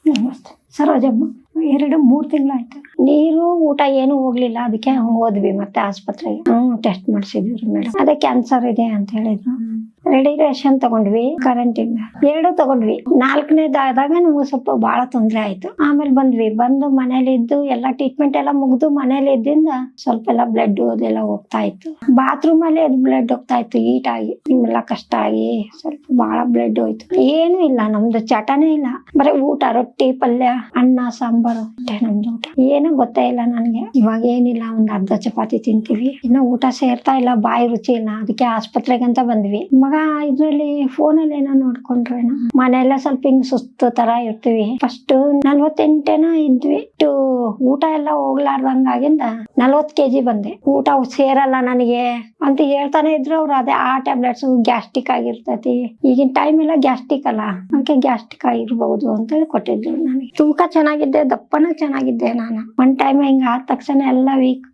ನಮಸ್ತೆ. ಸರೋಜಮ್ಮ. 2-3 ತಿಂಗಳಾಯ್ತು. ನೀರು ಊಟ ಏನು ಹೋಗ್ಲಿಲ್ಲ. ಅದಕ್ಕೆ ಹೋದ್ವಿ ಮತ್ತೆ ಆಸ್ಪತ್ರೆಗೆ. ಟೆಸ್ಟ್ ಮಾಡಿಸಿದ್ವಿ ಮೇಡಮ್. ಅದೇ ಕ್ಯಾನ್ಸರ್ ಇದೆ ಅಂತ ಹೇಳಿದ್ರು. ರೆಡಿರೇಷನ್ ತಗೊಂಡ್ವಿ, ಕರೆಂಟಿಂದ 2 ತಗೊಂಡ್ವಿ. 4ನೇದಾದಾಗ ನಮ್ಗೆ ಸ್ವಲ್ಪ ಬಹಳ ತೊಂದ್ರೆ ಆಯ್ತು. ಆಮೇಲೆ ಬಂದು ಮನೇಲಿ ಇದ್ದು ಎಲ್ಲ ಟ್ರೀಟ್ಮೆಂಟ್ ಎಲ್ಲ ಮುಗ್ದು ಮನೇಲಿ ಇದ್ದಿಂದ ಸ್ವಲ್ಪ ಎಲ್ಲ ಬ್ಲಡ್ ಅದೆಲ್ಲ ಹೋಗ್ತಾ ಇತ್ತು. ಬಾತ್ರೂಮ್ ಅಲ್ಲಿ ಅದು ಬ್ಲಡ್ ಹೋಗ್ತಾ ಇತ್ತು ಹೀಟ್ ಆಗಿ. ನಿಮ್ಮೆಲ್ಲ ಕಷ್ಟ ಆಗಿ ಸ್ವಲ್ಪ ಬಹಳ ಬ್ಲಡ್ ಹೋಯ್ತು. ಏನು ಇಲ್ಲ, ನಮ್ದು ಚಟನೇ ಇಲ್ಲ. ಬರೀ ಊಟ ರೊಟ್ಟಿ ಪಲ್ಯ ಅನ್ನ ಸಾಂಬಾರು ಅಷ್ಟೇ ನಮ್ದು ಊಟ. ಏನೂ ಗೊತ್ತೇ ಇಲ್ಲ ನನಗೆ. ಇವಾಗ ಏನಿಲ್ಲ, ಒಂದ್ ಅರ್ಧ ಚಪಾತಿ ತಿಂತೀವಿ. ಇನ್ನು ಊಟ ಸೇರ್ತಾ ಇಲ್ಲ, ಬಾಯಿ ರುಚಿ ಇಲ್ಲ. ಅದಕ್ಕೆ ಆಸ್ಪತ್ರೆಗಂತ ಬಂದ್ವಿ. ಮಗ ಇದ್ರಲ್ಲಿ ಫೋನಲ್ಲಿ ಏನೋ ನೋಡ್ಕೊಂಡ್ರೇನೋ ಮನೆಯಲ್ಲ ಸ್ವಲ್ಪ ಹಿಂಗ್ ಸುಸ್ತು ತರ ಇರ್ತೀವಿ. ಫಸ್ಟ್ 48 ಇದ್ವಿ. ಊಟ ಎಲ್ಲ ಹೋಗ್ಲಾರ್ದಂಗಾಗಿಂದ 40 kg ಬಂದೆ. ಊಟ ಸೇರಲ್ಲ ನನಗೆ ಅಂತ ಹೇಳ್ತಾನೆ ಇದ್ರು ಅವ್ರು. ಅದೇ ಆ ಟ್ಯಾಬ್ಲೆಟ್ಸ್ ಗ್ಯಾಸ್ಟ್ರಿಕ್ ಆಗಿರ್ತೈತಿ. ಈಗಿನ ಟೈಮ್ ಎಲ್ಲ ಗ್ಯಾಸ್ಟ್ರಿಕ್ ಅಲ್ಲ, ಅದಕ್ಕೆ ಗ್ಯಾಸ್ಟ್ರಿಕ್ ಆಗಿರ್ಬಹುದು ಅಂತ ಹೇಳಿ ಕೊಟ್ಟಿದ್ರು ನನಗೆ. ತೂಕ ಚೆನ್ನಾಗಿದ್ದೆ, ದಪ್ಪನ ಚೆನ್ನಾಗಿದ್ದೆ ನಾನು. ಒಂದ್ ಟೈಮ್ ಹಿಂಗ ಆದ ತಕ್ಷಣ ಎಲ್ಲ ವೀಕ್.